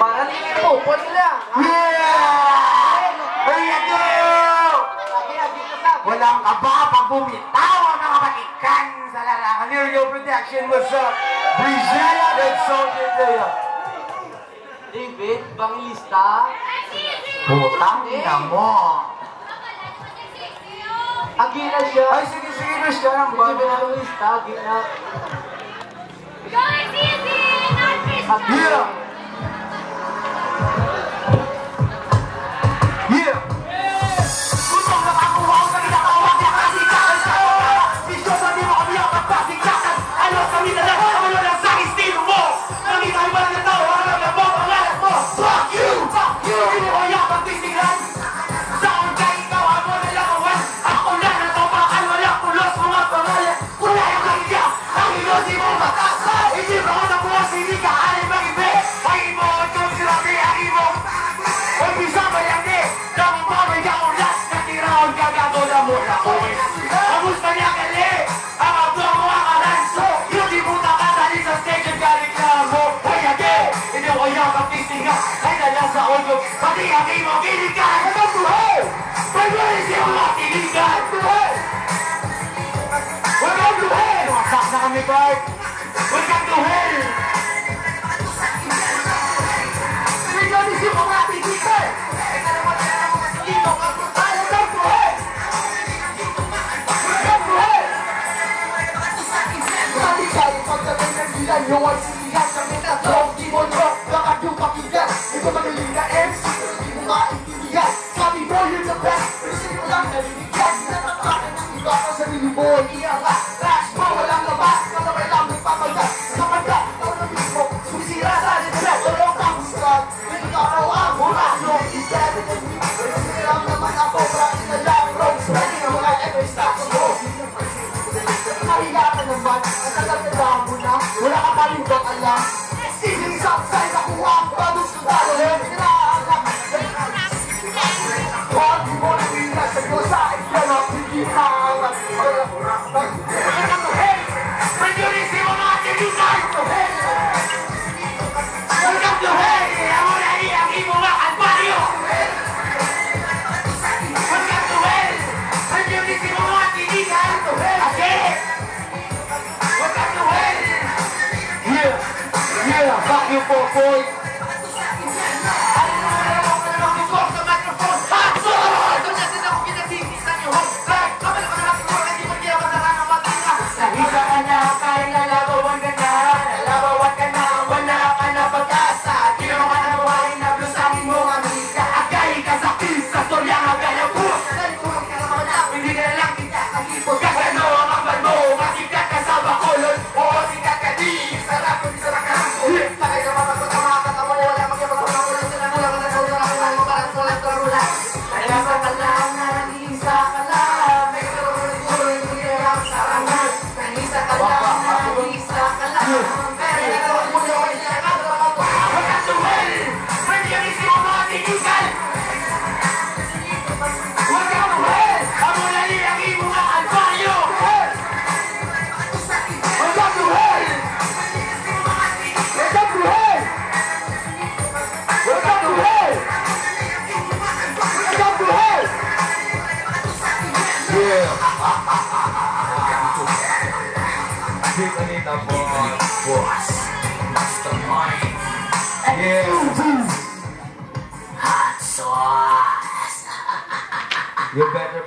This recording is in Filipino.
Parang pupon lang. Walang kaba pag bumitaw ang mga balikan sa larangan. Here your protection was up. Brizella and Soldier Taylor. David, bangilista. Putang ina mo. Agila siya. Ay, sige, Christian. Ang babi na bangilista, agila. Go, Xeazy! Not Christian! Yeah! Yeah! Gusto na kakuha ko na kinakawag niya kasi kakal sa oras. Bisyo sa di mo kami ang kapasigasan. Alos kami na lang, wala lang sa estilo mo. Nakita mo ba na tao, alam na mo, pangalan mo. Fuck you! Fuck you! Hindi mo kaya pagtisigan. Saan ka ikaw, ako na lang awan. Ako lang ang topakan, wala pulos mga pangalan. Wala yung kanya, ang ilosi mo batas. Hindi mo ako nabuwas, hindi ka alin mag-ibe. Ay mo, kung sinabi ang imo. Huwag bisa ba yan eh? Dami pa may kaulat. Natiraon ka gago na mula ko. Kamusta niya kali? Ang abdo mo ang alanso. Yung di mo nakatali sa stage ang galing na mo. Hoy ate, hindi ko yung kaptisinga. Ay dala sa audio, pati ang imo kiligan. Ano buhay? Pag-ulis yung mga kiligan. Welcome to hell! Wasak na kami, Bart. Welcome to hell! Pag-ulis yung mga kiligan. Yung ay sinihan sa metatrong di mo drop, bakit yung pakinggan? Ito magaling na MC, hindi mo maintindihan. Sabi mo you're the best, pero sa'yo lang naliligan. Sinatatakan ng iba ka sarili mo, iangat. Crash mo, walang labas, kasabay lang nagpapagat. Sa kanya, ikaw na mismo, sumisira sa libre. Walang kamuskan, hindi ka araw-ang mula. No, i-debit and me, pero sinilang naman ako. Practice na lang, wrong spelling ang mga ever stocks mo. Nahiya ka naman, natagal na lang mo na. Wala ka pa rin bang alam? Sising sapsay na kuha ang bagus ko talo. Pinaanak. Huwag mo na ina sa iyo sa akin na hindi maangat. Welcome to hell! Pag-ulisin mo mga kaibigan! Welcome to hell! Ako na iyang imo nga kalbaryo! Welcome to hell! Pag-ulisin mo mga kaibigan! Again! Welcome to hell! Yeah, fuck you, boy. You better